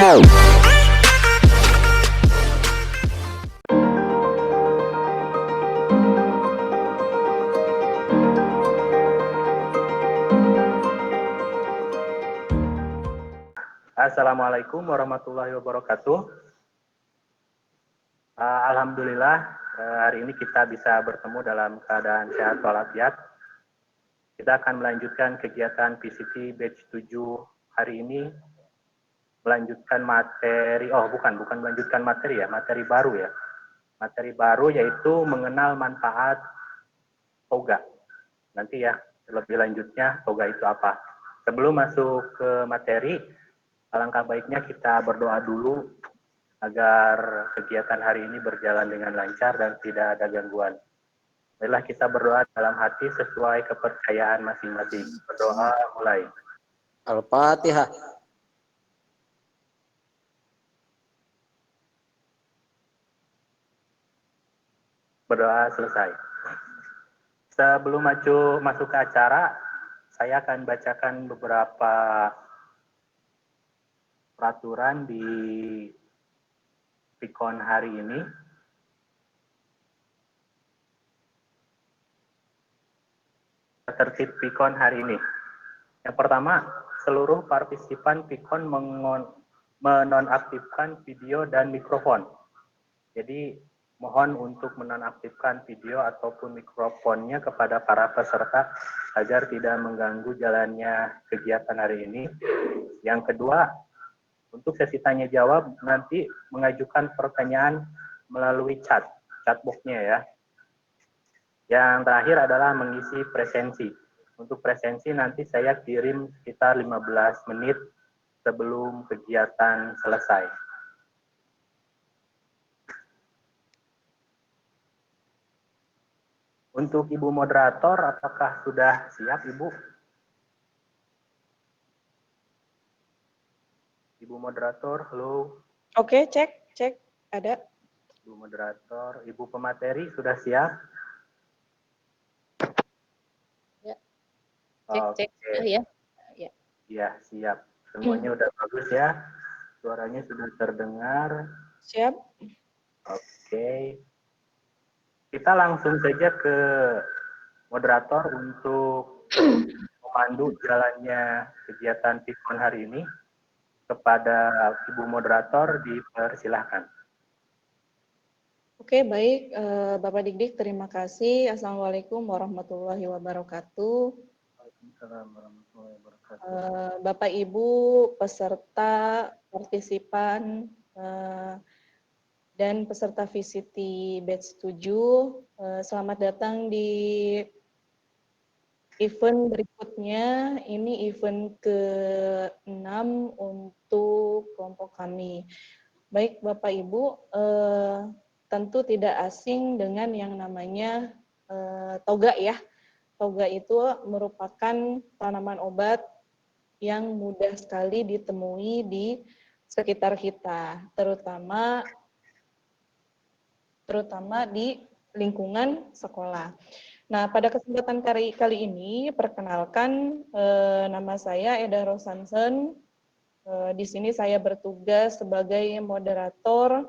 Assalamualaikum warahmatullahi wabarakatuh. Alhamdulillah hari ini kita bisa bertemu dalam keadaan sehat walafiat. Kita akan melanjutkan kegiatan PCT batch 7 hari ini, melanjutkan materi, bukan melanjutkan materi ya, materi baru ya. Materi baru yaitu mengenal manfaat toga. Nanti ya, lebih lanjutnya toga itu apa. Sebelum masuk ke materi, alangkah baiknya kita berdoa dulu agar kegiatan hari ini berjalan dengan lancar dan tidak ada gangguan. Marilah kita berdoa dalam hati sesuai kepercayaan masing-masing. Berdoa mulai. Al-Fatihah. Berdoa selesai. Sebelum masuk ke acara, saya akan bacakan beberapa peraturan di Pikon hari ini. Tertib Pikon hari ini. Yang pertama, seluruh partisipan Pikon menonaktifkan video dan mikrofon. Jadi mohon untuk menonaktifkan video ataupun mikrofonnya kepada para peserta agar tidak mengganggu jalannya kegiatan hari ini. Yang kedua, untuk sesi tanya jawab nanti mengajukan pertanyaan melalui chatbox-nya ya. Yang terakhir adalah mengisi presensi. Untuk presensi nanti saya kirim sekitar 15 menit sebelum kegiatan selesai. Untuk Ibu Moderator, apakah sudah siap Ibu? Ibu Moderator, halo. Oke, cek, ada. Ibu Moderator, Ibu Pemateri sudah siap? Ya. Cek. Ya. Iya, siap. Semuanya udah bagus ya. Suaranya sudah terdengar. Siap. Oke. Kita langsung saja ke moderator untuk memandu jalannya kegiatan Pikon hari ini. Kepada Ibu Moderator dipersilahkan. Oke, baik. Bapak Dik-Dik, terima kasih. Assalamualaikum warahmatullahi wabarakatuh. Waalaikumsalam warahmatullahi wabarakatuh. Bapak Ibu, peserta, partisipan, dan peserta VCT batch 7, selamat datang di event berikutnya. Ini event ke-6 untuk kelompok kami. Baik Bapak Ibu, tentu tidak asing dengan yang namanya toga ya. Toga itu merupakan tanaman obat yang mudah sekali ditemui di sekitar kita, terutama di lingkungan sekolah. Nah, pada kesempatan kali ini, perkenalkan nama saya Eda Rosansen. Di sini saya bertugas sebagai moderator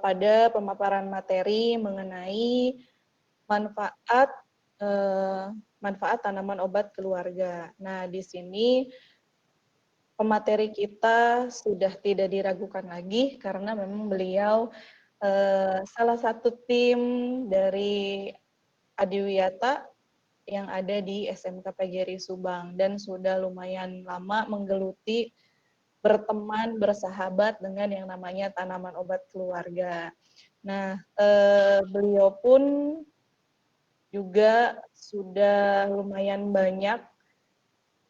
pada pemaparan materi mengenai manfaat tanaman obat keluarga. Nah, di sini pemateri kita sudah tidak diragukan lagi karena memang beliau salah satu tim dari Adiwiyata yang ada di SMK PGRI Subang dan sudah lumayan lama menggeluti berteman, bersahabat dengan yang namanya tanaman obat keluarga. Nah, beliau pun juga sudah lumayan banyak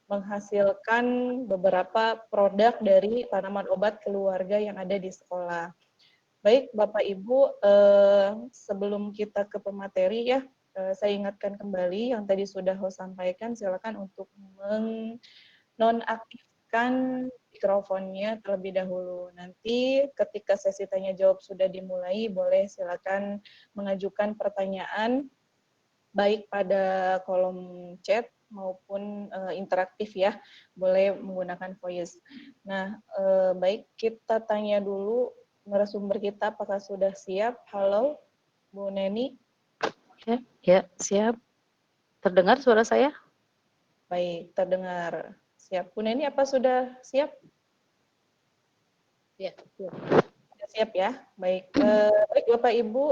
menghasilkan beberapa produk dari tanaman obat keluarga yang ada di sekolah. Baik, Bapak Ibu, sebelum kita ke pemateri ya, saya ingatkan kembali yang tadi sudah host sampaikan, silakan untuk menonaktifkan mikrofonnya terlebih dahulu. Nanti ketika sesi tanya jawab sudah dimulai, boleh silakan mengajukan pertanyaan baik pada kolom chat maupun interaktif ya, boleh menggunakan voice. Nah, baik kita tanya dulu narasumber kita apakah sudah siap. Halo, Bu Neni. Ya, siap. Terdengar suara saya? Baik, terdengar. Siap. Bu Neni, apa sudah siap? Ya, siap. Sudah siap ya. Baik, baik Bapak Ibu,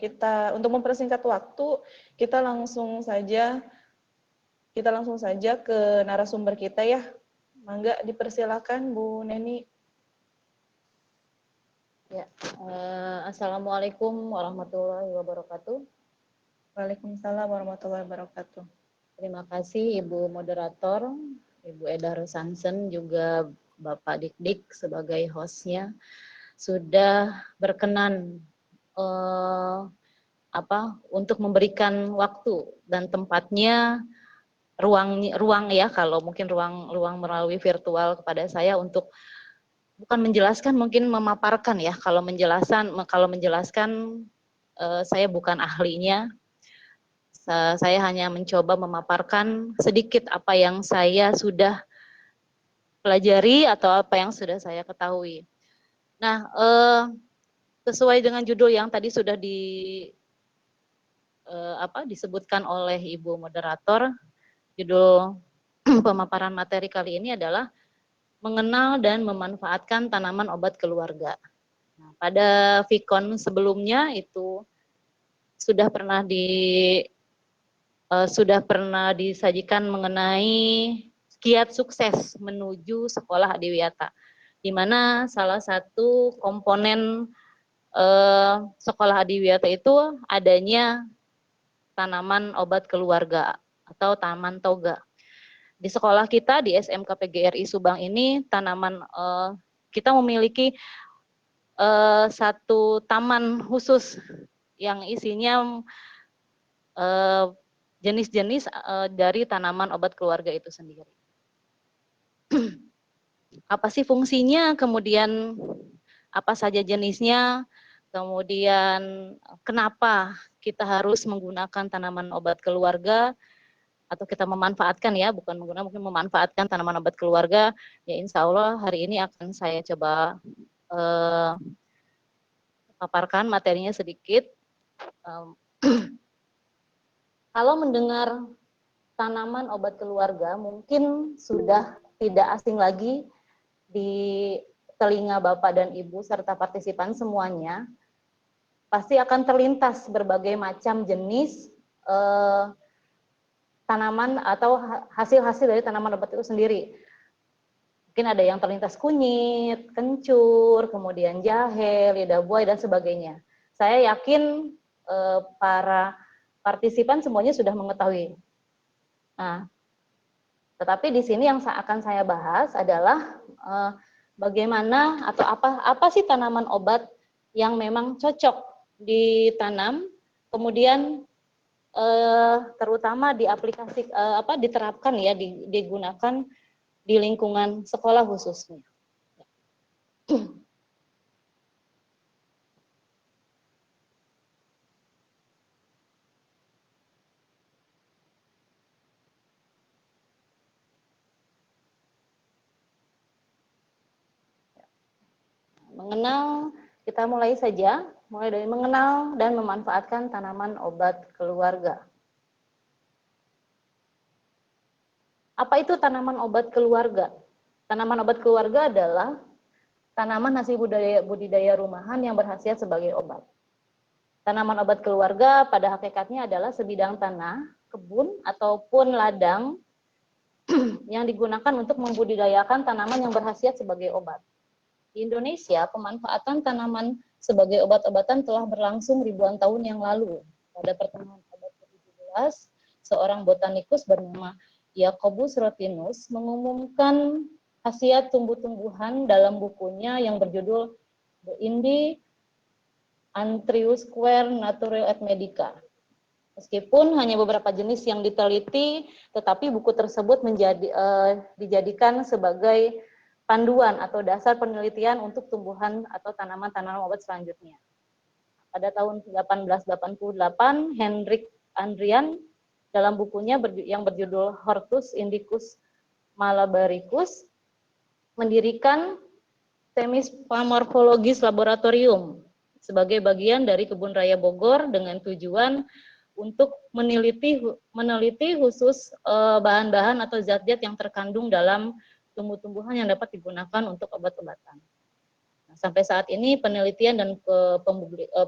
kita untuk mempersingkat waktu, kita langsung saja ke narasumber kita ya. Mangga dipersilakan Bu Neni. Ya. Assalamualaikum warahmatullahi wabarakatuh. Waalaikumsalam warahmatullahi wabarakatuh. Terima kasih Ibu Moderator, Ibu Edar Sansen, juga Bapak Dik-Dik sebagai hostnya sudah berkenan untuk memberikan waktu dan tempatnya, ruang ya, kalau mungkin ruang melalui virtual kepada saya untuk bukan menjelaskan, mungkin memaparkan ya. Kalau menjelaskan saya bukan ahlinya. Saya hanya mencoba memaparkan sedikit apa yang saya sudah pelajari atau apa yang sudah saya ketahui. Nah, sesuai dengan judul yang tadi sudah disebutkan oleh Ibu Moderator, judul pemaparan materi kali ini adalah mengenal dan memanfaatkan tanaman obat keluarga. Nah, pada Vicon sebelumnya itu sudah pernah disajikan mengenai kiat sukses menuju sekolah adiwiyata, di mana salah satu komponen sekolah adiwiyata itu adanya tanaman obat keluarga atau tanaman toga. Di sekolah kita di SMK PGRI Subang ini kita memiliki satu taman khusus yang isinya jenis-jenis dari tanaman obat keluarga itu sendiri. Apa sih fungsinya, kemudian apa saja jenisnya, kemudian kenapa kita harus menggunakan tanaman obat keluarga, atau kita memanfaatkan ya, bukan menggunakan, mungkin memanfaatkan tanaman obat keluarga, ya insya Allah hari ini akan saya coba paparkan materinya sedikit. Kalau mendengar tanaman obat keluarga mungkin sudah tidak asing lagi di telinga Bapak dan Ibu serta partisipan semuanya. Pasti akan terlintas berbagai macam jenis tanaman atau hasil-hasil dari tanaman obat itu sendiri. Mungkin ada yang terlintas kunyit, kencur, kemudian jahe, lidah buaya, dan sebagainya. Saya yakin para partisipan semuanya sudah mengetahui. Nah, tetapi di sini yang akan saya bahas adalah bagaimana atau apa sih tanaman obat yang memang cocok ditanam, kemudian terutama diterapkan ya, digunakan di lingkungan sekolah khususnya. Kita mulai dari mengenal dan memanfaatkan tanaman obat keluarga. Apa itu tanaman obat keluarga? Tanaman obat keluarga adalah tanaman hasil budidaya rumahan yang berkhasiat sebagai obat. Tanaman obat keluarga pada hakikatnya adalah sebidang tanah, kebun, ataupun ladang yang digunakan untuk membudidayakan tanaman yang berkhasiat sebagai obat. Di Indonesia, pemanfaatan tanaman sebagai obat-obatan telah berlangsung ribuan tahun yang lalu. Pada pertengahan abad ke-17, seorang botanikus bernama Jacobus Rotinus mengumumkan khasiat tumbuh-tumbuhan dalam bukunya yang berjudul The Indi Antriusque Naturae et Medica. Meskipun hanya beberapa jenis yang diteliti, tetapi buku tersebut dijadikan sebagai panduan atau dasar penelitian untuk tumbuhan atau tanaman-tanaman obat selanjutnya. Pada tahun 1888, Hendrik Andrian dalam bukunya yang berjudul Hortus Indicus Malabaricus mendirikan Chemismorphologis Laboratorium sebagai bagian dari Kebun Raya Bogor dengan tujuan untuk meneliti khusus bahan-bahan atau zat-zat yang terkandung dalam tumbuh-tumbuhan yang dapat digunakan untuk obat-obatan. Nah, sampai saat ini penelitian dan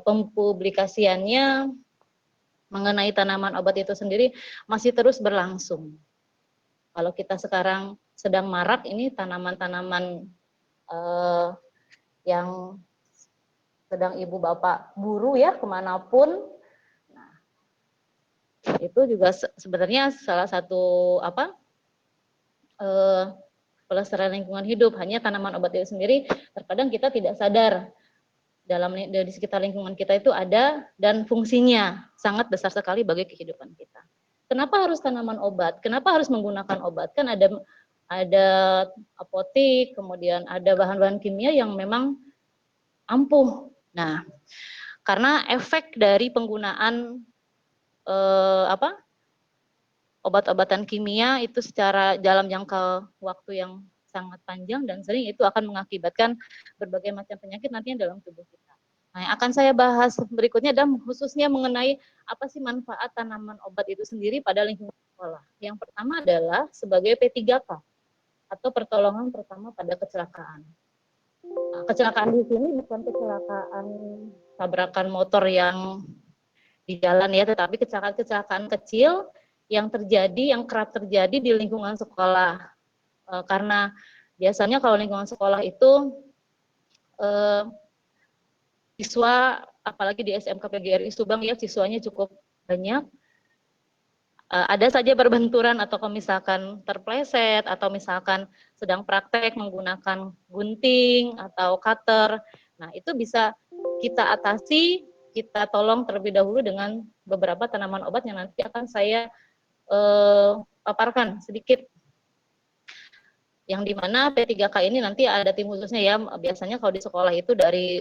pempublikasiannya mengenai tanaman obat itu sendiri masih terus berlangsung. Kalau kita sekarang sedang marak ini tanaman-tanaman yang sedang ibu bapak buru ya kemanapun. Nah, itu juga sebenarnya salah satu pelestarian lingkungan hidup. Hanya tanaman obat itu sendiri terkadang kita tidak sadar dari sekitar lingkungan kita itu ada dan fungsinya sangat besar sekali bagi kehidupan kita. Kenapa harus tanaman obat? Kenapa harus menggunakan obat? Kan ada apotik, kemudian ada bahan-bahan kimia yang memang ampuh. Nah, karena efek dari penggunaan obat-obatan kimia itu secara dalam jangka waktu yang sangat panjang dan sering itu akan mengakibatkan berbagai macam penyakit nantinya dalam tubuh kita. Nah, yang akan saya bahas berikutnya adalah khususnya mengenai apa sih manfaat tanaman obat itu sendiri pada lingkungan sekolah. Yang pertama adalah sebagai P3K atau pertolongan pertama pada kecelakaan. Nah, kecelakaan di sini bukan kecelakaan tabrakan motor yang di jalan ya, tetapi kecelakaan kecil yang kerap terjadi di lingkungan sekolah. Karena biasanya kalau lingkungan sekolah itu siswa, apalagi di SMK PGRI Subang ya, siswanya cukup banyak. Ada saja berbenturan atau kalau misalkan terpleset atau misalkan sedang praktek menggunakan gunting atau cutter. Nah, itu bisa kita atasi, kita tolong terlebih dahulu dengan beberapa tanaman obat yang nanti akan saya paparkan sedikit. Yang dimana P3K ini nanti ada tim khususnya ya, biasanya kalau di sekolah itu dari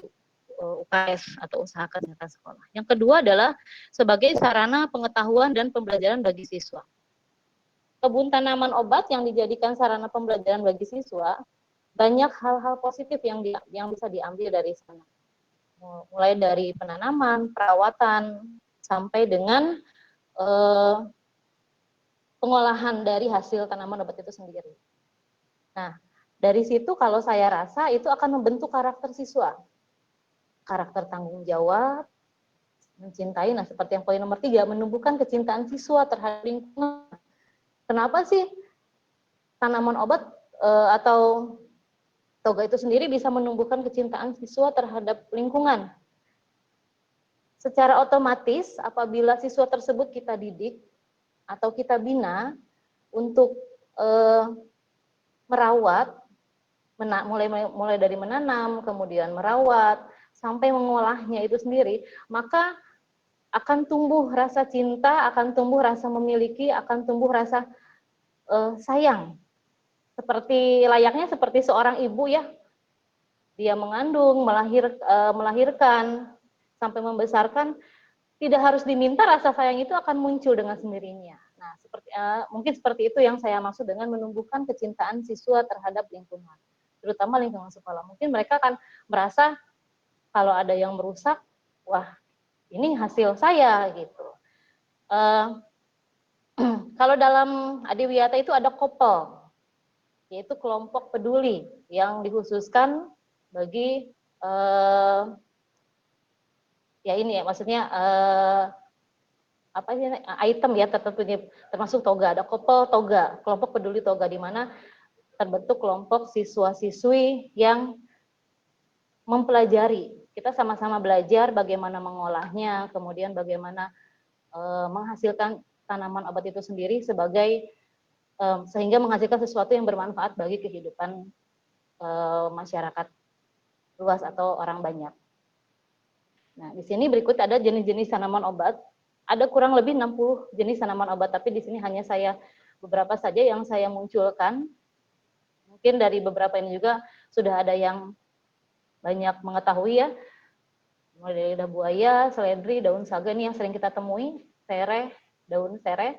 UKS atau usaha kesehatan sekolah. Yang kedua adalah sebagai sarana pengetahuan dan pembelajaran bagi siswa. Kebun tanaman obat yang dijadikan sarana pembelajaran bagi siswa, banyak hal-hal positif yang bisa diambil dari sana. Mulai dari penanaman, perawatan, sampai dengan pengolahan dari hasil tanaman obat itu sendiri. Nah, dari situ kalau saya rasa itu akan membentuk karakter siswa. Karakter tanggung jawab, mencintai, nah seperti yang poin nomor 3, menumbuhkan kecintaan siswa terhadap lingkungan. Kenapa sih tanaman obat atau toga itu sendiri bisa menumbuhkan kecintaan siswa terhadap lingkungan? Secara otomatis apabila siswa tersebut kita didik atau kita bina untuk merawat, mulai dari menanam, kemudian merawat, sampai mengolahnya itu sendiri, maka akan tumbuh rasa cinta, akan tumbuh rasa memiliki, akan tumbuh rasa sayang. Layaknya seperti seorang ibu ya, dia mengandung, melahirkan, sampai membesarkan, tidak harus diminta rasa sayang itu akan muncul dengan sendirinya. Nah, mungkin seperti itu yang saya maksud dengan menumbuhkan kecintaan siswa terhadap lingkungan, terutama lingkungan sekolah. Mungkin mereka akan merasa kalau ada yang merusak, wah ini hasil saya gitu. Kalau dalam Adiwiyata itu ada KOPEL, yaitu kelompok peduli yang dikhususkan bagi maksudnya item ya tertentunya, termasuk toga. Ada KOPEL toga, kelompok peduli toga, di mana terbentuk kelompok siswa-siswi yang mempelajari. Kita sama-sama belajar bagaimana mengolahnya, kemudian bagaimana menghasilkan tanaman obat itu sendiri sehingga menghasilkan sesuatu yang bermanfaat bagi kehidupan masyarakat luas atau orang banyak. Nah, di sini berikut ada jenis-jenis tanaman obat. Ada kurang lebih 60 jenis tanaman obat, tapi di sini hanya beberapa saja yang saya munculkan. Mungkin dari beberapa ini juga sudah ada yang banyak mengetahui ya, mulai dari lidah buaya, seledri, daun saga ini yang sering kita temui, sereh, daun sereh.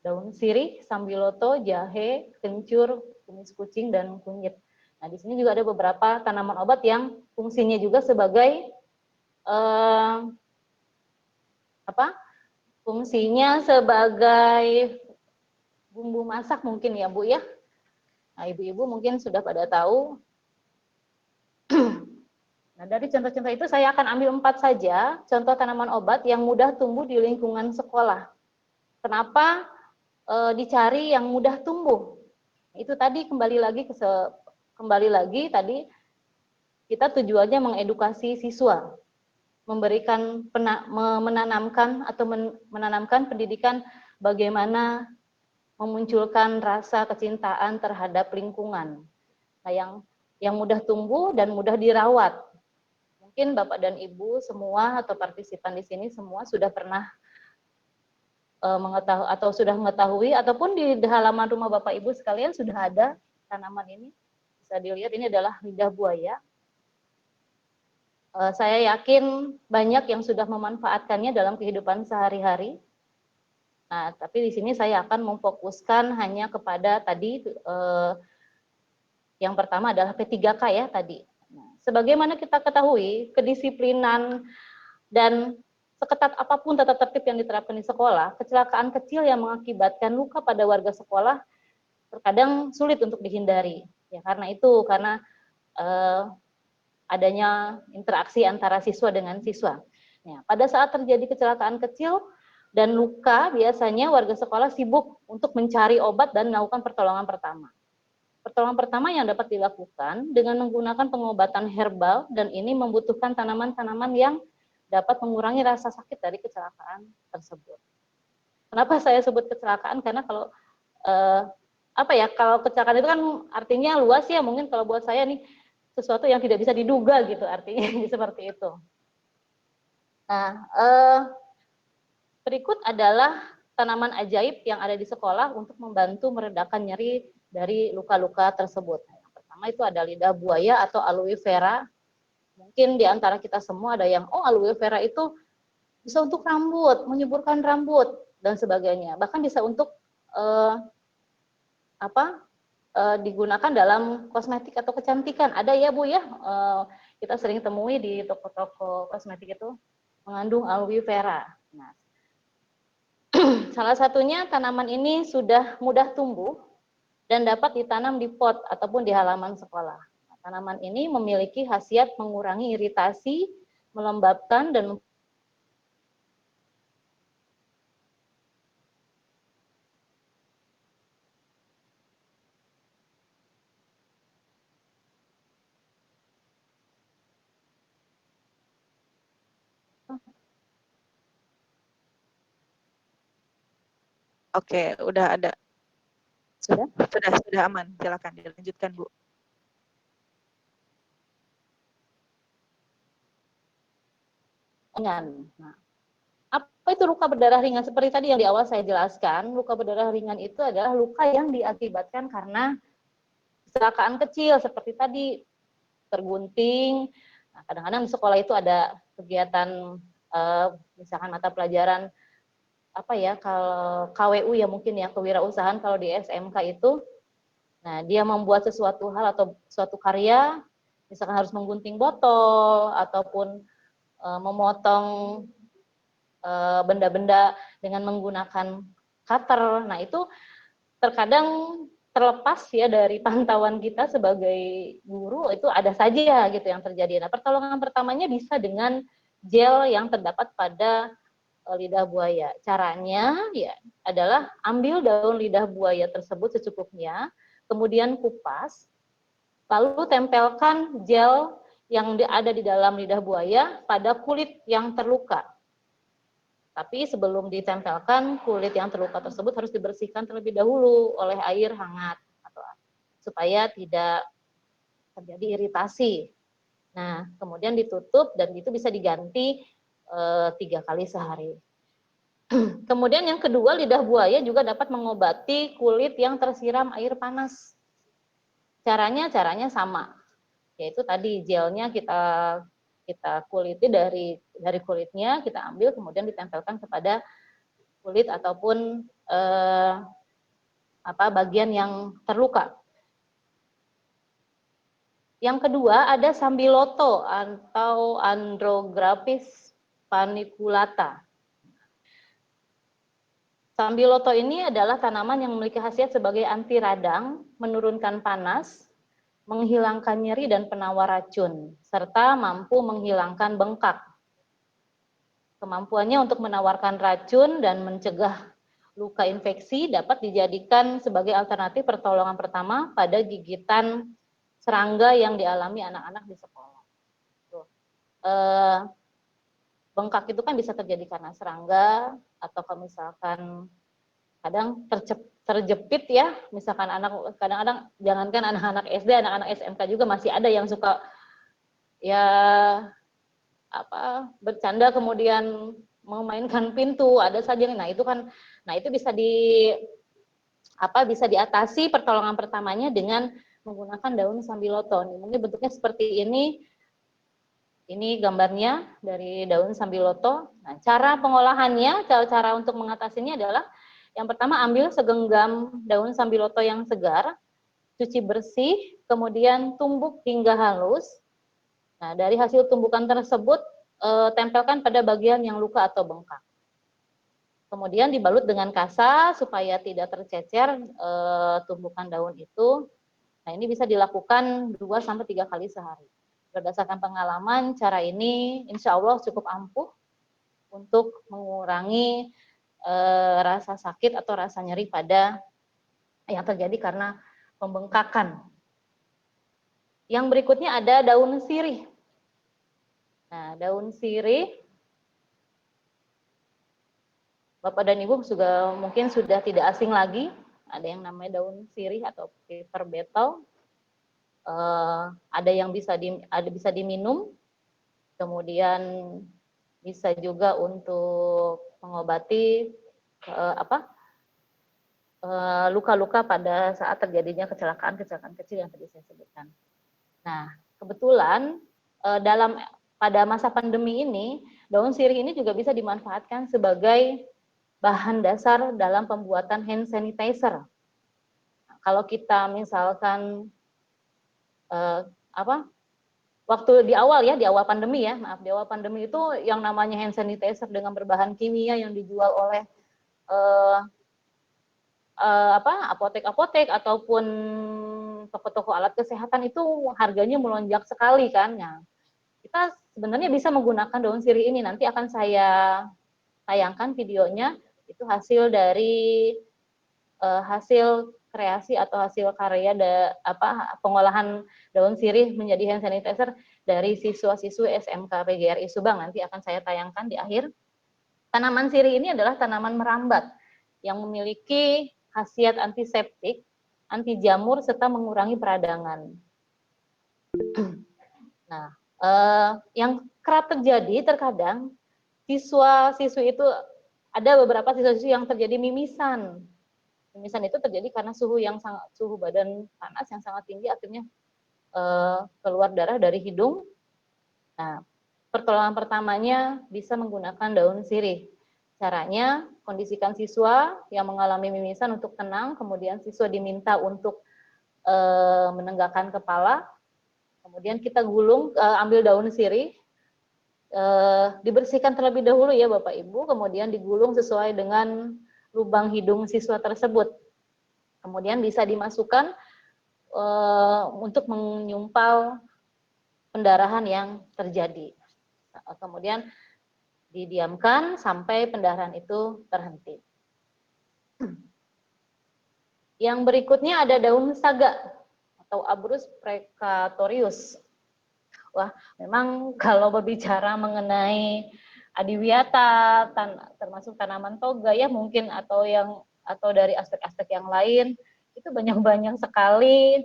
daun sirih, sambiloto, jahe, kencur, kumis kucing, dan kunyit. Nah, di sini juga ada beberapa tanaman obat yang fungsinya juga sebagai fungsinya sebagai bumbu masak mungkin ya Bu ya. Nah, ibu-ibu mungkin sudah pada tahu. Nah, dari contoh-contoh itu saya akan ambil 4 saja contoh tanaman obat yang mudah tumbuh di lingkungan sekolah. Kenapa dicari yang mudah tumbuh? Itu tadi kembali lagi tadi kita tujuannya mengedukasi siswa, memberikan menanamkan pendidikan bagaimana memunculkan rasa kecintaan terhadap lingkungan. Nah, yang mudah tumbuh dan mudah dirawat. Mungkin Bapak dan Ibu semua atau partisipan di sini semua sudah pernah mengetahui atau sudah mengetahui ataupun di halaman rumah Bapak Ibu sekalian sudah ada tanaman ini. Bisa dilihat ini adalah lidah buaya. Saya yakin banyak yang sudah memanfaatkannya dalam kehidupan sehari-hari. Nah, tapi di sini saya akan memfokuskan hanya kepada tadi yang pertama adalah P3K ya tadi. Nah, sebagaimana kita ketahui, kedisiplinan dan seketat apapun tata tertib yang diterapkan di sekolah, kecelakaan kecil yang mengakibatkan luka pada warga sekolah terkadang sulit untuk dihindari. Ya, karena adanya interaksi antara siswa dengan siswa. Ya, pada saat terjadi kecelakaan kecil dan luka, biasanya warga sekolah sibuk untuk mencari obat dan melakukan pertolongan pertama. Pertolongan pertama yang dapat dilakukan dengan menggunakan pengobatan herbal, dan ini membutuhkan tanaman-tanaman yang dapat mengurangi rasa sakit dari kecelakaan tersebut. Kenapa saya sebut kecelakaan? Karena kalau kalau kecelakaan itu kan artinya luas ya, mungkin kalau buat saya nih sesuatu yang tidak bisa diduga gitu artinya seperti itu. Nah, berikut adalah tanaman ajaib yang ada di sekolah untuk membantu meredakan nyeri dari luka-luka tersebut. Yang pertama itu ada lidah buaya atau aloe vera. Mungkin di antara kita semua ada yang, oh aloe vera itu bisa untuk rambut, menyuburkan rambut, dan sebagainya. Bahkan bisa untuk digunakan dalam kosmetik atau kecantikan. Ada ya Bu ya, kita sering temui di toko-toko kosmetik itu mengandung aloe vera. Nah, salah satunya tanaman ini sudah mudah tumbuh dan dapat ditanam di pot ataupun di halaman sekolah. Nah, tanaman ini memiliki khasiat mengurangi iritasi, melembabkan dan Oke, udah ada. sudah Sudah aman. Silakan dilanjutkan, Bu. ringan. Nah, apa itu luka berdarah ringan? Seperti tadi yang di awal saya jelaskan, luka berdarah ringan itu adalah luka yang diakibatkan karena kecelakaan kecil seperti tadi, tergunting. Nah, kadang-kadang di sekolah itu ada kegiatan misalkan mata pelajaran kalau KWU ya mungkin ya, kewirausahaan kalau di SMK itu. Nah, dia membuat sesuatu hal atau suatu karya, misalkan harus menggunting botol ataupun memotong benda-benda dengan menggunakan cutter. Nah, itu terkadang terlepas ya dari pantauan kita sebagai guru, itu ada saja gitu yang terjadi. Nah, pertolongan pertamanya bisa dengan gel yang terdapat pada lidah buaya. Caranya ya adalah ambil daun lidah buaya tersebut secukupnya, kemudian kupas, lalu tempelkan gel yang ada di dalam lidah buaya pada kulit yang terluka. Tapi sebelum ditempelkan, kulit yang terluka tersebut harus dibersihkan terlebih dahulu oleh air hangat supaya tidak terjadi iritasi. Nah, kemudian ditutup dan itu bisa diganti 3 kali sehari. Kemudian yang kedua, lidah buaya juga dapat mengobati kulit yang tersiram air panas. Caranya sama, yaitu tadi gelnya kita kuliti dari kulitnya, kita ambil kemudian ditempelkan kepada kulit ataupun bagian yang terluka. Yang kedua ada Sambiloto atau Andrographis paniculata. Sambiloto ini adalah tanaman yang memiliki khasiat sebagai anti radang, menurunkan panas, menghilangkan nyeri dan penawar racun, serta mampu menghilangkan bengkak. Kemampuannya untuk menawarkan racun dan mencegah luka infeksi dapat dijadikan sebagai alternatif pertolongan pertama pada gigitan serangga yang dialami anak-anak di sekolah. Bengkak itu kan bisa terjadi karena serangga, atau kalau misalkan kadang terjepit ya, misalkan kadang-kadang jangankan anak-anak SD, anak-anak SMK juga masih ada yang suka ya bercanda kemudian memainkan pintu, ada saja. Nah itu bisa diatasi pertolongan pertamanya dengan menggunakan daun sambiloto. Mungkin bentuknya seperti ini. Ini gambarnya dari daun sambiloto. Nah, cara pengolahannya, cara untuk mengatasinya adalah yang pertama ambil segenggam daun sambiloto yang segar, cuci bersih, kemudian tumbuk hingga halus. Nah, dari hasil tumbukan tersebut tempelkan pada bagian yang luka atau bengkak. Kemudian dibalut dengan kasa supaya tidak tercecer tumbukan daun itu. Nah, ini bisa dilakukan 2-3 kali sehari. Berdasarkan pengalaman, cara ini insya Allah cukup ampuh untuk mengurangi rasa sakit atau rasa nyeri pada yang terjadi karena pembengkakan. Yang berikutnya ada daun sirih. Nah, daun sirih, Bapak dan Ibu mungkin sudah tidak asing lagi. Ada yang namanya daun sirih atau pepper betel. Ada yang bisa diminum, kemudian bisa juga untuk mengobati luka-luka pada saat terjadinya kecelakaan kecil yang tadi saya sebutkan. Nah, kebetulan pada masa pandemi ini, daun sirih ini juga bisa dimanfaatkan sebagai bahan dasar dalam pembuatan hand sanitizer. Nah, kalau kita misalkan waktu di awal pandemi itu yang namanya hand sanitizer dengan berbahan kimia yang dijual oleh apotek-apotek ataupun toko-toko alat kesehatan itu harganya melonjak sekali kan. Nah, kita sebenarnya bisa menggunakan daun sirih ini. Nanti akan saya tayangkan videonya, itu hasil dari hasil kreasi atau hasil karya pengolahan daun sirih menjadi hand sanitizer dari siswa-siswi SMK PGRI Subang. Nanti akan saya tayangkan di akhir. Tanaman sirih ini adalah tanaman merambat yang memiliki khasiat antiseptik, anti jamur, serta mengurangi peradangan. Nah, yang kerap terjadi terkadang siswa-siswi itu ada beberapa siswa-siswi yang terjadi mimisan. Mimisan itu terjadi karena suhu badan panas yang sangat tinggi, akhirnya keluar darah dari hidung. Nah, pertolongan pertamanya bisa menggunakan daun sirih. Caranya, kondisikan siswa yang mengalami mimisan untuk tenang, kemudian siswa diminta untuk menegakkan kepala, kemudian kita ambil daun sirih, dibersihkan terlebih dahulu ya Bapak Ibu, kemudian digulung sesuai dengan lubang hidung siswa tersebut. Kemudian bisa dimasukkan untuk menyumpal pendarahan yang terjadi. Kemudian didiamkan sampai pendarahan itu terhenti. Yang berikutnya ada daun saga atau Abrus precatorius. Wah, memang kalau berbicara mengenai adiwiyata, termasuk tanaman toga ya mungkin atau dari aspek-aspek yang lain, itu banyak sekali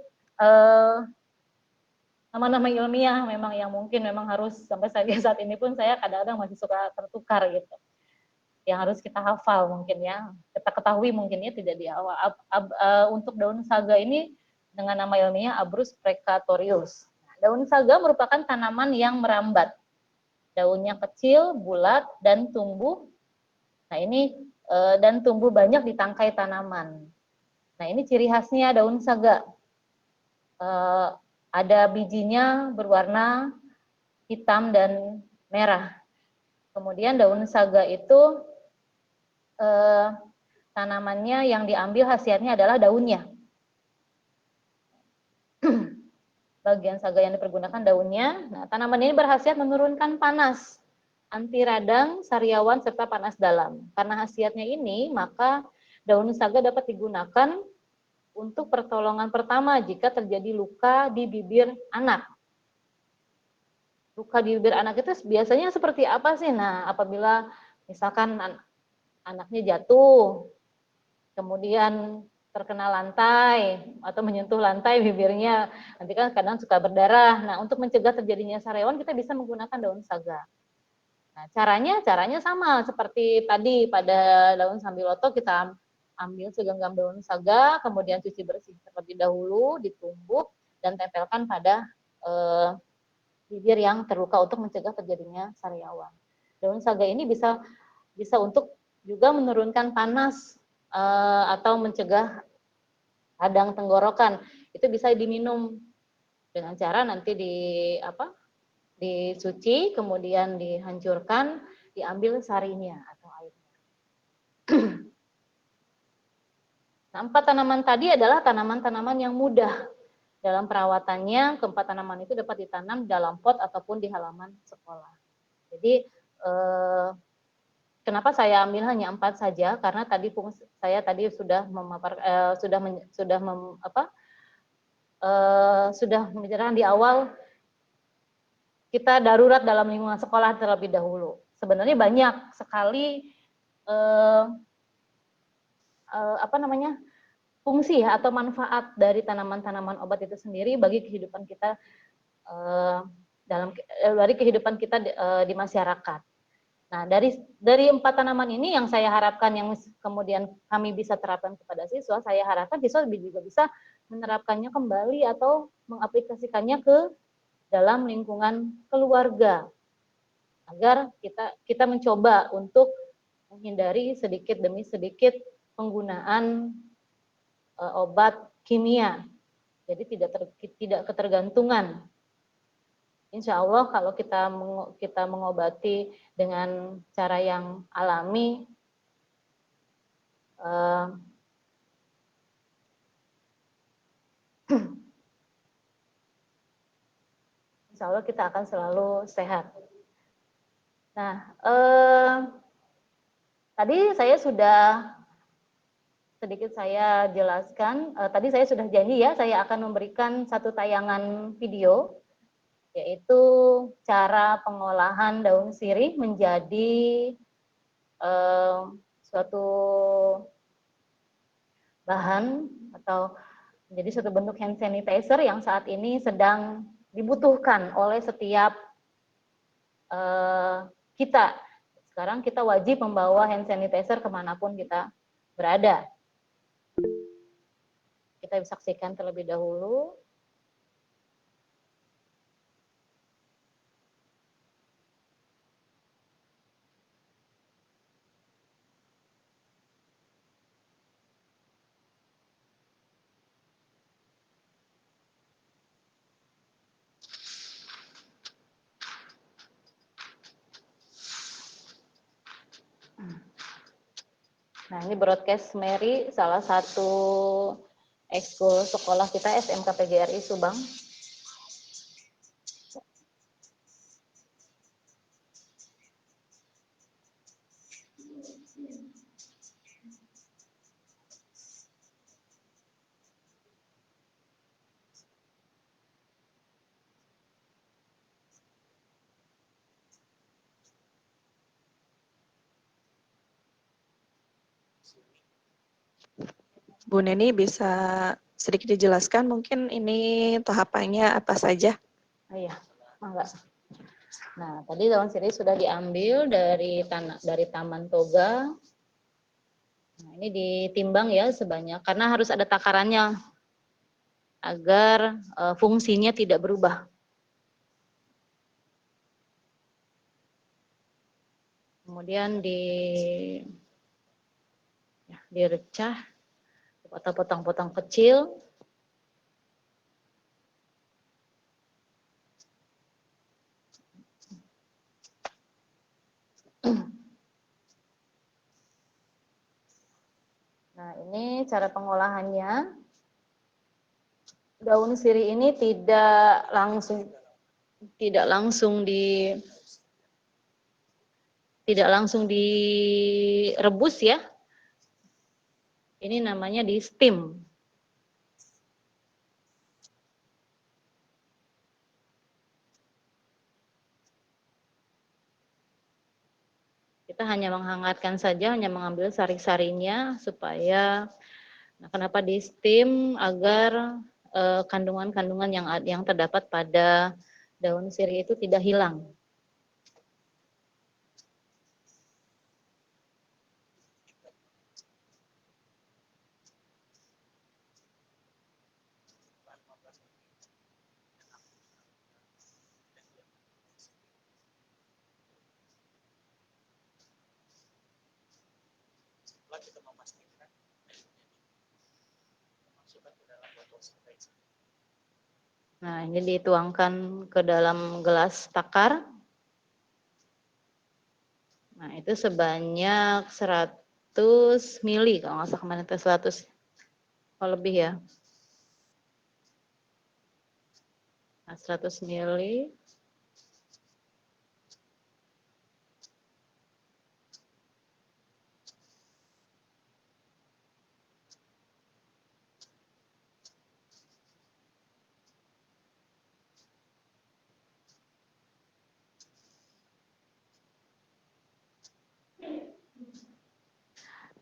nama-nama ilmiah memang yang mungkin memang harus sampai saat ini pun saya kadang-kadang masih suka tertukar gitu. Yang harus kita hafal mungkin ya, kita ketahui mungkinnya tidak di awal. Untuk daun saga ini dengan nama ilmiah Abrus precatorius. Daun saga merupakan tanaman yang merambat. Daunnya kecil, bulat, dan tumbuh. Nah ini dan tumbuh banyak di tangkai tanaman. Nah, ini ciri khasnya daun saga. Ada bijinya berwarna hitam dan merah. Kemudian daun saga itu tanamannya yang diambil khasiatnya adalah daunnya. Bagian saga yang dipergunakan daunnya. Nah, tanaman ini berkhasiat menurunkan panas, anti radang, sariawan, serta panas dalam. Karena khasiatnya ini, maka daun saga dapat digunakan untuk pertolongan pertama jika terjadi luka di bibir anak. Luka di bibir anak itu biasanya seperti apa sih? Nah, apabila misalkan anaknya jatuh, kemudian terkena lantai atau menyentuh lantai bibirnya, nanti kan kadang suka berdarah. Nah, untuk mencegah terjadinya sariawan kita bisa menggunakan daun saga. Nah, caranya sama seperti tadi pada daun sambiloto, kita ambil segenggam daun saga, kemudian cuci bersih terlebih dahulu, ditumbuk dan tempelkan pada bibir yang terluka untuk mencegah terjadinya sariawan. Daun saga ini bisa untuk juga menurunkan panas atau mencegah radang tenggorokan. Itu bisa diminum dengan cara nanti dicuci, kemudian dihancurkan, diambil sarinya atau airnya. Nah, 4 tanaman tadi adalah tanaman-tanaman yang mudah dalam perawatannya. Keempat tanaman itu dapat ditanam dalam pot ataupun di halaman sekolah. Jadi kenapa saya ambil hanya 4 saja? Karena tadi saya tadi sudah membicarakan di awal, kita darurat dalam lingkungan sekolah terlebih dahulu. Sebenarnya banyak sekali fungsi atau manfaat dari tanaman-tanaman obat itu sendiri bagi kehidupan kita dari kehidupan kita di masyarakat. Nah, dari 4 tanaman ini yang saya harapkan yang kemudian kami bisa terapkan kepada siswa, saya harapkan siswa juga bisa menerapkannya kembali atau mengaplikasikannya ke dalam lingkungan keluarga, agar kita mencoba untuk menghindari sedikit demi sedikit penggunaan obat kimia. Jadi tidak ketergantungan. Insya Allah kalau kita mengobati dengan cara yang alami, insya Allah kita akan selalu sehat. Nah, tadi saya sudah sedikit saya jelaskan. Tadi saya sudah janji ya, saya akan memberikan satu tayangan video, yaitu cara pengolahan daun sirih menjadi suatu bahan atau menjadi suatu bentuk hand sanitizer yang saat ini sedang dibutuhkan oleh setiap kita. Sekarang kita wajib membawa hand sanitizer kemanapun kita berada. Kita bisa saksikan terlebih dahulu. Nah, ini broadcast Mary, salah satu ekskul sekolah kita SMK PGRI Subang. Bu Neni bisa sedikit dijelaskan mungkin ini tahapannya apa saja? Oh iya, enggak. Nah, tadi daun sirih sudah diambil dari taman toga. Nah, ini ditimbang ya sebanyak, karena harus ada takarannya agar fungsinya tidak berubah. Kemudian direcah atau potong-potong kecil. Nah, ini cara pengolahannya. Daun sirih ini tidak langsung direbus ya. Ini namanya di steam. Kita hanya menghangatkan saja, hanya mengambil sari-sarinya supaya, nah, kenapa di steam agar kandungan-kandungan yang terdapat pada daun sirih itu tidak hilang. Nah, ini dituangkan ke dalam gelas takar. Nah, itu sebanyak 100 mili, kalau nggak salah kemarin itu 100, kalau lebih ya. Nah, 100 mili.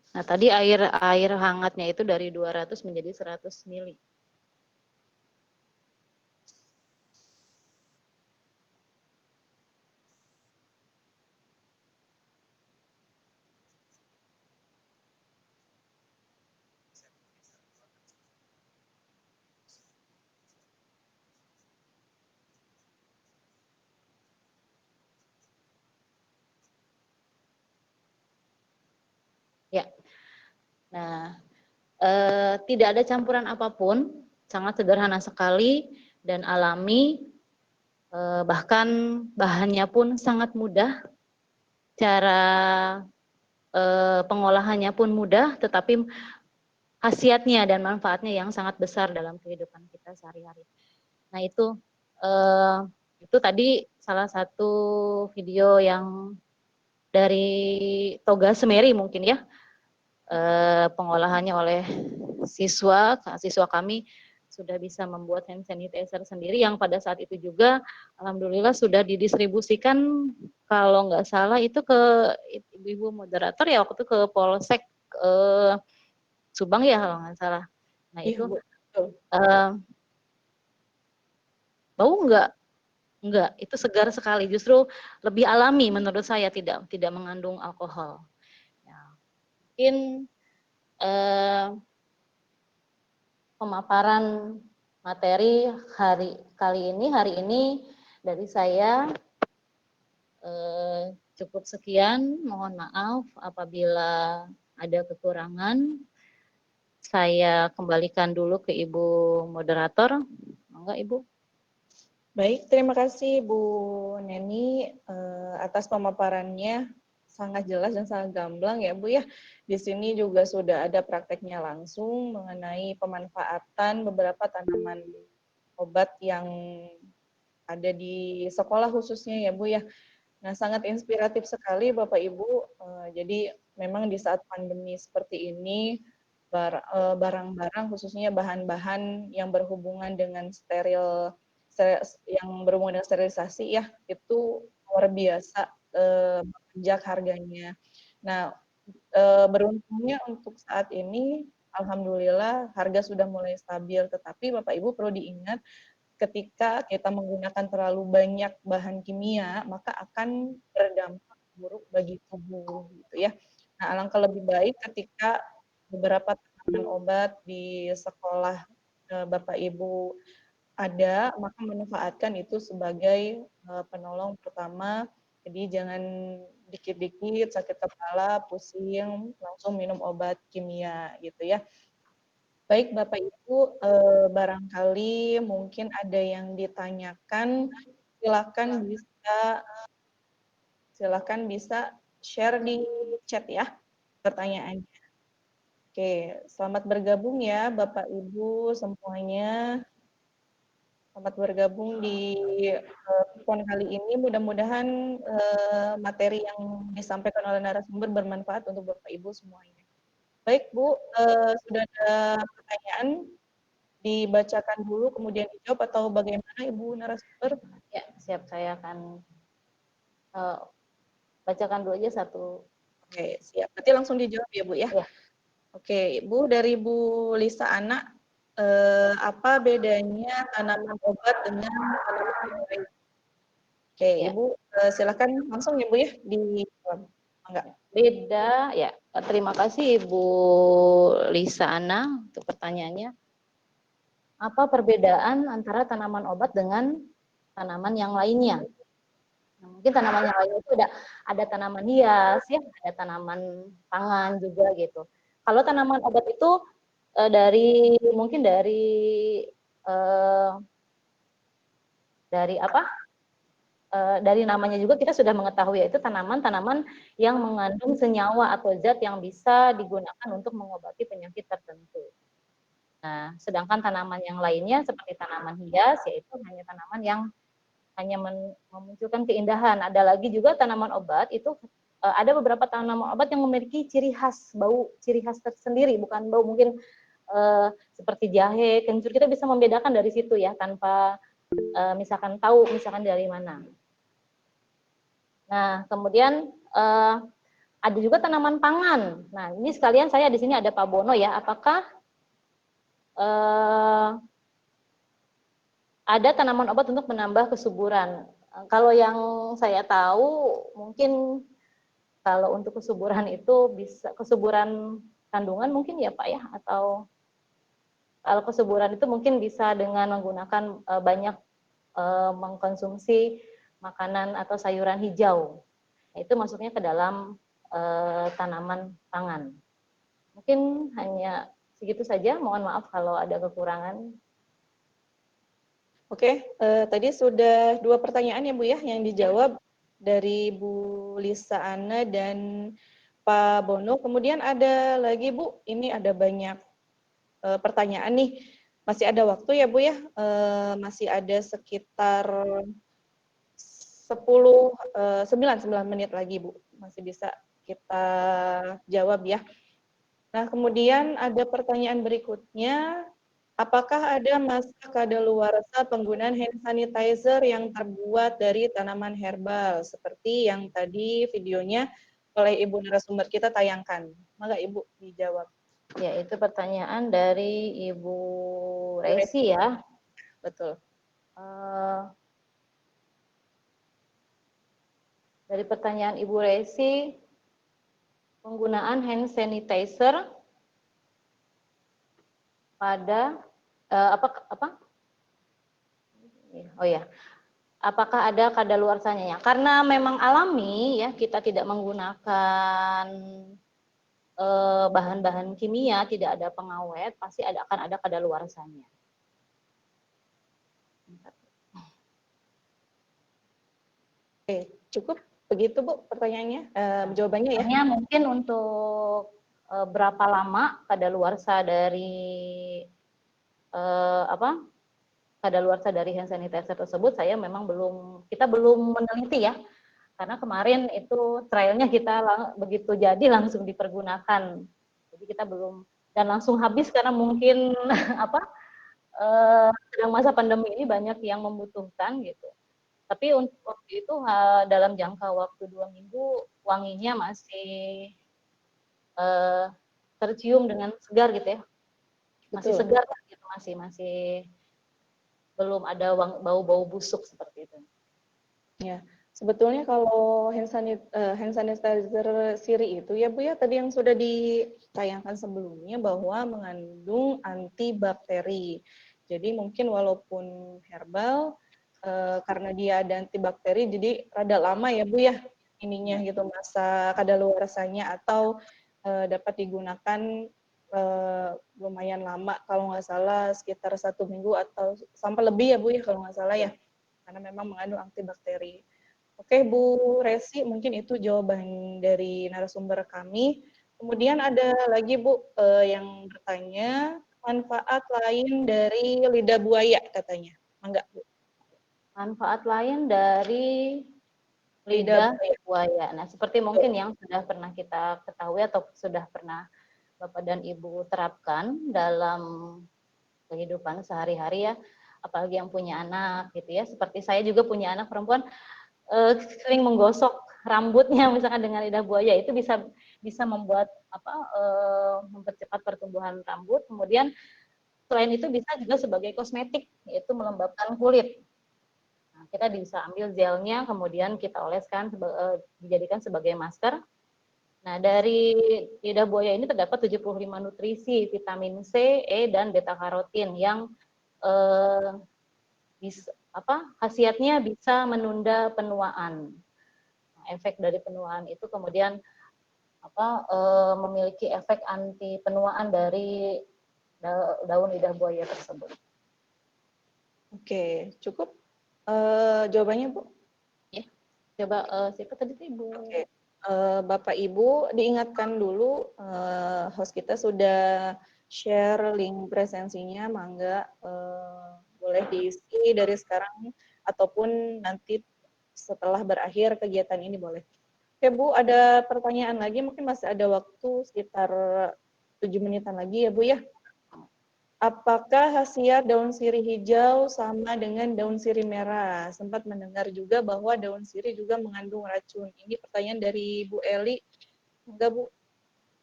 Nah, tadi air hangatnya itu dari 200 menjadi 100 mili. Ya. Nah, tidak ada campuran apapun, sangat sederhana sekali dan alami, bahkan bahannya pun sangat mudah, cara pengolahannya pun mudah, tetapi khasiatnya dan manfaatnya yang sangat besar dalam kehidupan kita sehari-hari. Nah, itu tadi salah satu video yang dari Toga Semeri mungkin ya, pengolahannya oleh siswa kami sudah bisa membuat hand sanitizer sendiri yang pada saat itu juga alhamdulillah sudah didistribusikan, kalau nggak salah itu ke ibu-ibu moderator ya waktu itu ke Polsek Subang ya kalau nggak salah. Nah Iya, itu Bu. Betul. bau nggak, itu segar sekali, justru lebih alami menurut saya, tidak mengandung alkohol. Ya, mungkin pemaparan materi hari ini dari saya cukup sekian. Mohon maaf apabila ada kekurangan. Saya kembalikan dulu ke Ibu moderator. Enggak, Ibu? Baik, terima kasih Bu Neni atas pemaparannya, sangat jelas dan sangat gamblang ya Bu ya. Di sini juga sudah ada prakteknya langsung mengenai pemanfaatan beberapa tanaman obat yang ada di sekolah khususnya ya Bu ya. Nah, sangat inspiratif sekali Bapak Ibu. Jadi memang di saat pandemi seperti ini barang-barang khususnya bahan-bahan yang berhubungan dengan yang berhubungan dengan sterilisasi ya itu luar biasa melonjak harganya. Nah, beruntungnya untuk saat ini alhamdulillah harga sudah mulai stabil, tetapi Bapak Ibu perlu diingat ketika kita menggunakan terlalu banyak bahan kimia, maka akan berdampak buruk bagi tubuh gitu ya. Nah, alangkah lebih baik ketika beberapa tanaman obat di sekolah Bapak Ibu ada, maka manfaatkan itu sebagai penolong pertama. Jadi jangan dikit-dikit sakit kepala, pusing, langsung minum obat kimia gitu ya. Baik Bapak Ibu, barangkali mungkin ada yang ditanyakan, silakan bisa share di chat ya pertanyaannya. Oke, selamat bergabung ya Bapak Ibu semuanya. Selamat bergabung di PON kali ini. Mudah-mudahan materi yang disampaikan oleh narasumber bermanfaat untuk Bapak Ibu semuanya. Baik Bu, sudah ada pertanyaan, dibacakan dulu kemudian dijawab atau bagaimana Ibu narasumber? Ya, siap, saya akan bacakan dulu aja satu. Oke, siap. Berarti langsung dijawab ya Bu ya? Ya. Oke, Bu, dari Bu Lisa Ana, apa bedanya tanaman obat dengan tanaman yang lain? Oke, Ya. Ibu silakan langsung ya Bu ya dijawab. Enggak. Beda, ya. Terima kasih Ibu Lisa Ana untuk pertanyaannya. Apa perbedaan antara tanaman obat dengan tanaman yang lainnya? Nah, mungkin tanaman yang lainnya itu ada tanaman hias, ya, ada tanaman pangan juga gitu. Kalau tanaman obat itu mungkin dari apa? Dari namanya juga kita sudah mengetahui, yaitu tanaman-tanaman yang mengandung senyawa atau zat yang bisa digunakan untuk mengobati penyakit tertentu. Nah, sedangkan tanaman yang lainnya seperti tanaman hias, yaitu hanya tanaman yang hanya memunculkan keindahan. Ada lagi juga tanaman obat, itu ada beberapa tanaman obat yang memiliki ciri khas, ciri khas tersendiri, bukan bau mungkin seperti jahe, kencur, kita bisa membedakan dari situ ya, tanpa misalkan dari mana. Nah, kemudian ada juga tanaman pangan. Nah, ini sekalian saya di sini ada Pak Bono ya. Apakah ada tanaman obat untuk menambah kesuburan? Kalau yang saya tahu, mungkin kalau untuk kesuburan itu bisa kesuburan kandungan mungkin ya Pak ya, atau kalau kesuburan itu mungkin bisa dengan menggunakan banyak mengkonsumsi makanan atau sayuran hijau. Itu masuknya ke dalam tanaman pangan. Mungkin hanya segitu saja, mohon maaf kalau ada kekurangan. Oke, tadi sudah 2 pertanyaan ya Bu ya yang dijawab dari Bu Lisa Ana dan Pak Bono. Kemudian ada lagi Bu, ini ada banyak pertanyaan nih. Masih ada waktu ya Bu ya, masih ada sekitar 9 menit lagi Bu, masih bisa kita jawab ya. Nah, kemudian ada pertanyaan berikutnya, apakah ada masa kadaluarsa penggunaan hand sanitizer yang terbuat dari tanaman herbal, seperti yang tadi videonya oleh Ibu narasumber kita tayangkan? Maka Ibu dijawab. Ya, itu pertanyaan dari Ibu Resi ya. Betul. Dari pertanyaan Ibu Resi, penggunaan hand sanitizer pada Oh ya, apakah ada kadaluarsanya ya? Karena memang alami ya, kita tidak menggunakan bahan-bahan kimia, tidak ada pengawet, pasti akan ada kadaluarsanya. Oke, cukup begitu Bu pertanyaannya, jawabannya ya? Hanya mungkin untuk berapa lama kadaluarsa dari kadaluarsa dari hand sanitizer tersebut, kita belum meneliti ya, karena kemarin itu trialnya kita begitu jadi langsung dipergunakan, jadi kita belum, dan langsung habis karena mungkin sedang masa pandemi ini banyak yang membutuhkan gitu. Tapi untuk waktu itu dalam jangka waktu 2 minggu wanginya masih tercium dengan segar gitu ya, masih Betul. segar gitu, masih belum ada bau-bau busuk seperti itu. Ya, sebetulnya kalau hand sanitizer siri itu ya Bu ya, tadi yang sudah ditayangkan sebelumnya bahwa mengandung antibakteri. Jadi mungkin walaupun herbal, karena dia ada antibakteri, jadi rada lama ya Bu ya ininya gitu, masa kadaluarsanya atau dapat digunakan lumayan lama, kalau nggak salah sekitar 1 minggu atau sampai lebih ya Bu ya kalau nggak salah ya, karena memang mengandung antibakteri. Oke Bu Resi, mungkin itu jawaban dari narasumber kami. Kemudian ada lagi Bu yang bertanya manfaat lain dari lidah buaya katanya. Enggak Bu? Manfaat lain dari Lidah lidah buaya. buaya. Nah, seperti mungkin yang sudah pernah kita ketahui atau sudah pernah Bapak dan Ibu terapkan dalam kehidupan sehari-hari ya, apalagi yang punya anak gitu ya. Seperti saya juga punya anak perempuan, sering menggosok rambutnya misalkan dengan lidah buaya, itu bisa membuat mempercepat pertumbuhan rambut. Kemudian selain itu bisa juga sebagai kosmetik, yaitu melembabkan kulit. Nah, kita bisa ambil gelnya, kemudian kita oleskan, dijadikan sebagai masker. Nah, dari lidah buaya ini terdapat 75 nutrisi, vitamin C, E, dan beta karotin yang khasiatnya bisa menunda penuaan. Nah, efek dari penuaan itu kemudian memiliki efek anti penuaan dari daun lidah buaya tersebut. Oke, cukup jawabannya Bu? Ya, coba siapa tadi Ibu? Oke, Bapak Ibu diingatkan dulu host kita sudah share link presensinya, mangga boleh diisi dari sekarang ataupun nanti setelah berakhir kegiatan ini boleh. Oke Bu, ada pertanyaan lagi, mungkin masih ada waktu sekitar 7 menitan lagi ya Bu ya. Apakah khasiat daun sirih hijau sama dengan daun sirih merah? Sempat mendengar juga bahwa daun sirih juga mengandung racun. Ini pertanyaan dari Bu Eli. Enggak Bu?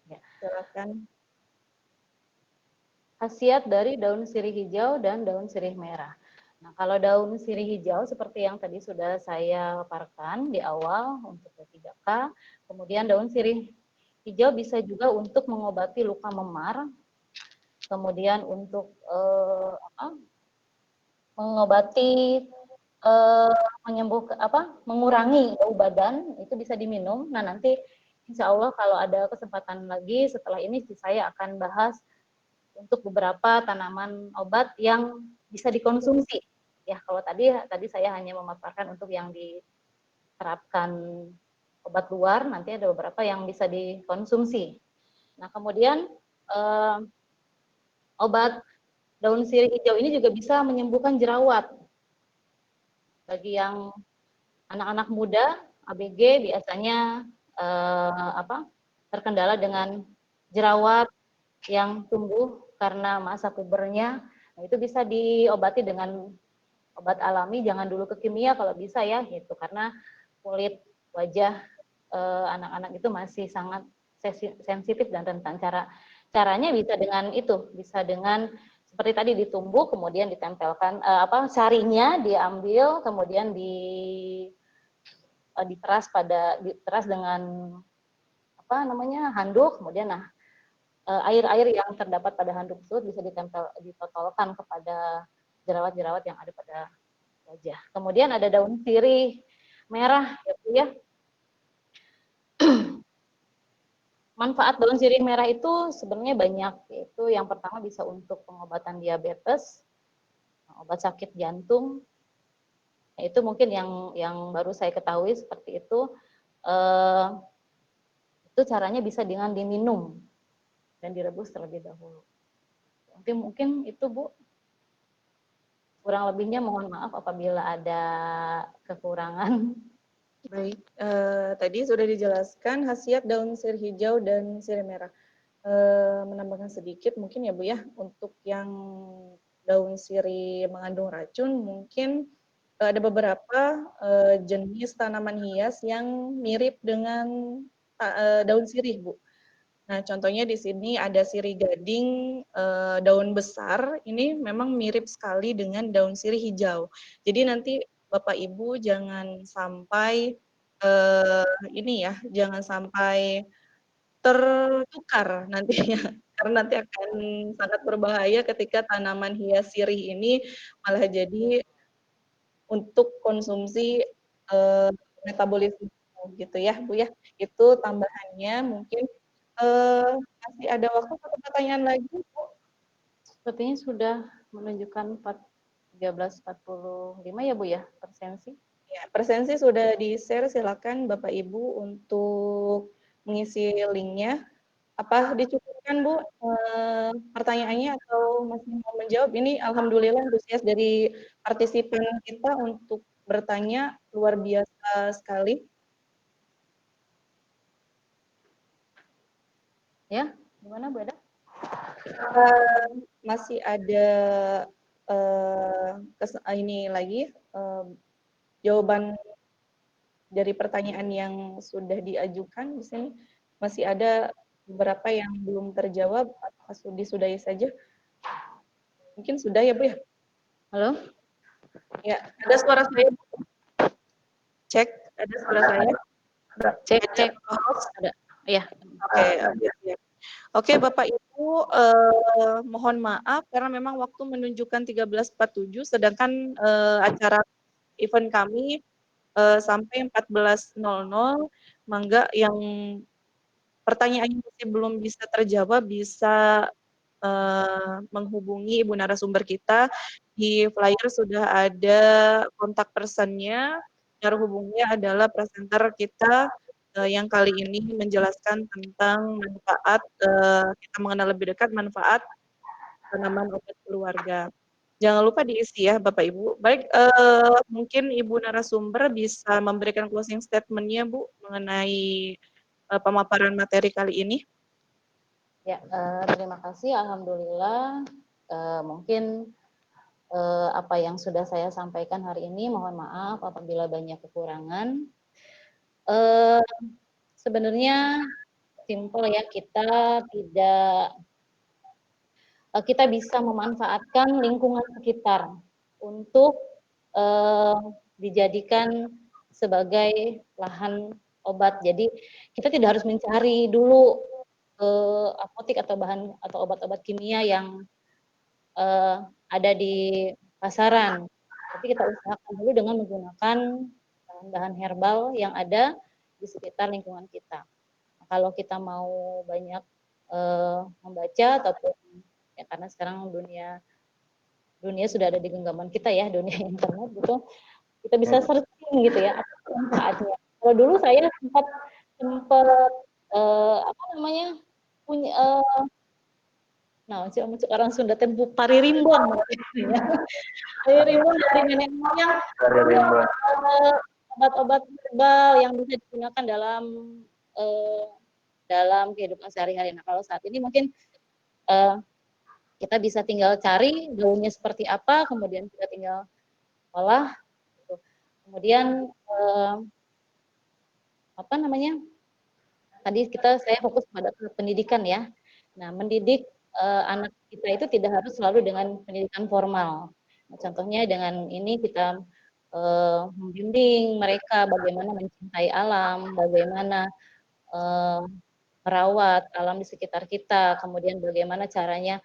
Ya. Silakan. Khasiat dari daun sirih hijau dan daun sirih merah. Nah, kalau daun sirih hijau seperti yang tadi sudah saya paparkan di awal untuk P3K, kemudian daun sirih hijau bisa juga untuk mengobati luka memar, kemudian untuk mengobati mengurangi bau badan, itu bisa diminum. Nah, nanti insya Allah kalau ada kesempatan lagi setelah ini saya akan bahas untuk beberapa tanaman obat yang bisa dikonsumsi. Ya, kalau tadi saya hanya memaparkan untuk yang diterapkan obat luar, nanti ada beberapa yang bisa dikonsumsi. Nah, kemudian obat daun sirih hijau ini juga bisa menyembuhkan jerawat. Bagi yang anak-anak muda, ABG biasanya terkendala dengan jerawat yang tumbuh karena masa pubernya. Nah, itu bisa diobati dengan obat alami, jangan dulu ke kimia kalau bisa ya, gitu. Karena kulit wajah anak-anak itu masih sangat sensitif dan rentan. Caranya bisa dengan itu, bisa dengan seperti tadi ditumbuk, kemudian ditempelkan sarinya diambil, kemudian diperas dengan handuk, kemudian air-air yang terdapat pada handuk tersebut bisa ditotolkan kepada jerawat-jerawat yang ada pada wajah. Kemudian ada daun sirih merah ya. Manfaat daun sirih merah itu sebenarnya banyak, yaitu yang pertama bisa untuk pengobatan diabetes, obat sakit jantung. Nah, itu mungkin yang baru saya ketahui seperti itu. Itu caranya bisa dengan diminum dan direbus terlebih dahulu. Mungkin itu Bu. Kurang lebihnya mohon maaf apabila ada kekurangan. Baik, tadi sudah dijelaskan khasiat daun sirih hijau dan sirih merah. Menambahkan sedikit mungkin ya Bu ya, untuk yang daun sirih mengandung racun, mungkin ada beberapa jenis tanaman hias yang mirip dengan daun sirih Bu. Nah, contohnya di sini ada sirih gading daun besar, ini memang mirip sekali dengan daun sirih hijau. Jadi nanti Bapak Ibu jangan sampai jangan sampai tertukar nantinya, karena nanti akan sangat berbahaya ketika tanaman hias sirih ini malah jadi untuk konsumsi metabolisme gitu ya Bu ya. Itu tambahannya mungkin masih ada waktu satu pertanyaan lagi Bu. Sepertinya sudah menunjukkan 13.45 ya Bu ya, persensi. Ya, presensi sudah di-share, silakan Bapak Ibu untuk mengisi linknya. Apa dicukupkan Bu pertanyaannya atau masih mau menjawab? Ini alhamdulillah antusias dari partisipan kita untuk bertanya luar biasa sekali. Ya, gimana Bu Ada? Masih ada ini lagi jawaban dari pertanyaan yang sudah diajukan di sini. Masih ada beberapa yang belum terjawab, apakah disudahi saja? Mungkin sudah ya Bu ya? Halo? Ya, ada suara saya. Cek, ada suara saya. Cek. Ada. Ya. Oke, siap. Oke, Bapak Ibu, mohon maaf karena memang waktu menunjukkan 13.47, sedangkan acara event kami sampai 14.00. Mangga yang pertanyaannya masih belum bisa terjawab bisa menghubungi ibu narasumber kita. Di flyer sudah ada kontak personnya. Cara hubungnya adalah presenter kita yang kali ini menjelaskan tentang manfaat, kita mengenal lebih dekat manfaat tanaman obat keluarga. Jangan lupa diisi ya Bapak Ibu. Baik, mungkin Ibu narasumber bisa memberikan closing statement-nya Bu mengenai pemaparan materi kali ini. Ya, terima kasih. Alhamdulillah, mungkin apa yang sudah saya sampaikan hari ini, mohon maaf apabila banyak kekurangan. Sebenarnya simpel ya, kita bisa memanfaatkan lingkungan sekitar untuk dijadikan sebagai lahan obat. Jadi kita tidak harus mencari dulu apotek atau obat-obat kimia yang ada di pasaran. Tapi kita usahakan dulu dengan menggunakan bahan-bahan herbal yang ada di sekitar lingkungan kita. Nah, kalau kita mau banyak membaca ataupun ya karena sekarang dunia sudah ada di genggaman kita ya, dunia internet gitu, kita bisa searching gitu ya apa manfaatnya. Kalau dulu saya sempat apa namanya punya nah, orang Sunda tempu paririmbon ya. Paririmbon dari nenek moyang obat-obat herbal yang bisa digunakan dalam kehidupan sehari-hari. Nah, kalau saat ini mungkin kita bisa tinggal cari daunnya seperti apa, kemudian kita tinggal olah. Gitu. Kemudian apa namanya? Tadi saya fokus pada pendidikan ya. Nah, mendidik anak kita itu tidak harus selalu dengan pendidikan formal. Nah, contohnya dengan ini kita membimbing mereka bagaimana mencintai alam, bagaimana merawat alam di sekitar kita, kemudian bagaimana caranya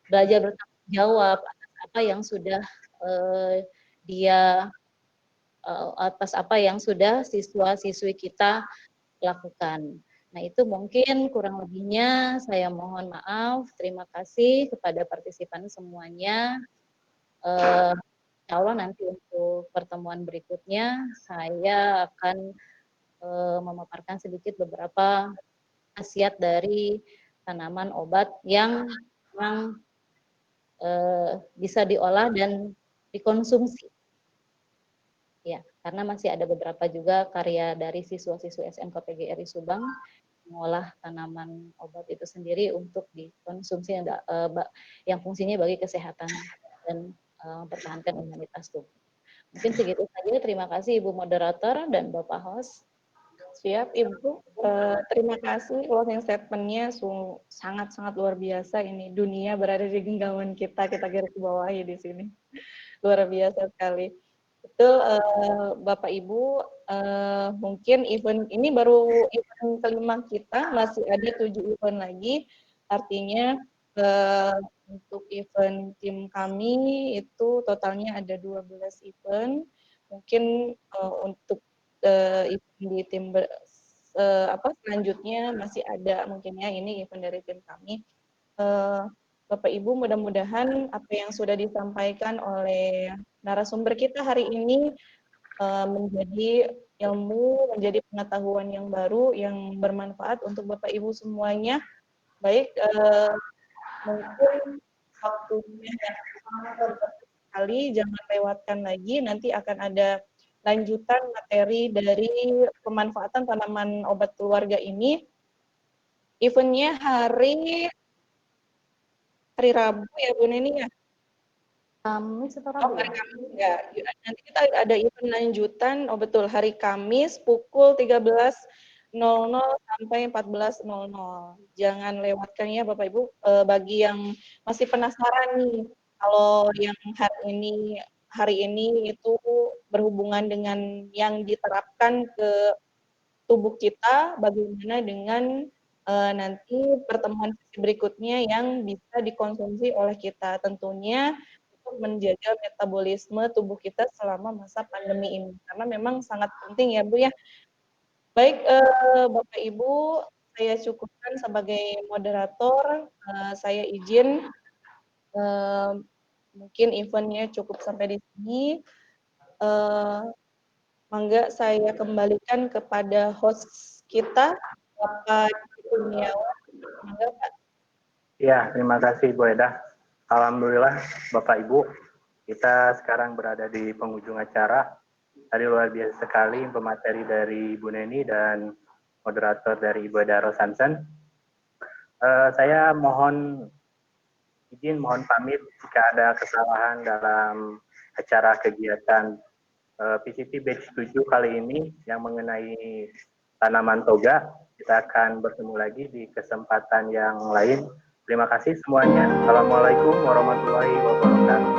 belajar bertanggung jawab atas apa yang sudah atas apa yang sudah siswa-siswi kita lakukan. Nah, itu mungkin kurang lebihnya saya mohon maaf. Terima kasih kepada partisipan semuanya. Insya Allah nanti untuk pertemuan berikutnya saya akan memaparkan sedikit beberapa khasiat dari tanaman obat yang memang bisa diolah dan dikonsumsi. Ya, karena masih ada beberapa juga karya dari siswa-siswi SMK PGRI Subang mengolah tanaman obat itu sendiri untuk dikonsumsi yang fungsinya bagi kesehatan dan mempertahankan imunitas tubuh. Mungkin segitu saja. Terima kasih Ibu Moderator dan Bapak Host. Siap Ibu, terima kasih closing statement-nya sangat-sangat luar biasa ini. Dunia berada di genggaman kita garis bawahi di sini. Luar biasa sekali. Betul, Bapak Ibu, mungkin event ini baru event kelima kita, masih ada 7 event lagi. Artinya untuk event tim kami itu totalnya ada 12 event. Mungkin untuk event di tim selanjutnya masih ada mungkin ya, ini event dari tim kami. Bapak Ibu, mudah-mudahan apa yang sudah disampaikan oleh narasumber kita hari ini menjadi ilmu, menjadi pengetahuan yang baru yang bermanfaat untuk Bapak Ibu semuanya. Baik, mungkin waktunya yang sangat terbatas sekali, jangan lewatkan lagi, nanti akan ada lanjutan materi dari pemanfaatan tanaman obat keluarga ini. Eventnya hari Rabu ya Bu Neni ya? Kamis atau Oh, Rabu hari ya? Kamis enggak. Nanti kita ada event lanjutan, oh betul, hari Kamis pukul 13.00 sampai 14.00. Jangan lewatkan ya Bapak Ibu. Bagi yang masih penasaran nih, kalau yang hari ini itu berhubungan dengan yang diterapkan ke tubuh kita, bagaimana dengan nanti pertemuan berikutnya yang bisa dikonsumsi oleh kita. Tentunya untuk menjaga metabolisme tubuh kita selama masa pandemi ini. Karena memang sangat penting ya Bu ya. Baik Bapak Ibu, saya cukupkan sebagai moderator. Saya izin mungkin eventnya cukup sampai di sini. Mangga saya kembalikan kepada host kita, Bapak Kurniawan. Mangga Pak. Ya, terima kasih Bu Eda. Alhamdulillah Bapak Ibu, kita sekarang berada di penghujung acara. Tadi luar biasa sekali pemateri dari Bu Neni dan moderator dari Ibu Eda Rosansen. Saya mohon pamit jika ada kesalahan dalam acara kegiatan PCT Batch 7 kali ini yang mengenai tanaman toga. Kita akan bertemu lagi di kesempatan yang lain. Terima kasih semuanya. Assalamualaikum warahmatullahi wabarakatuh.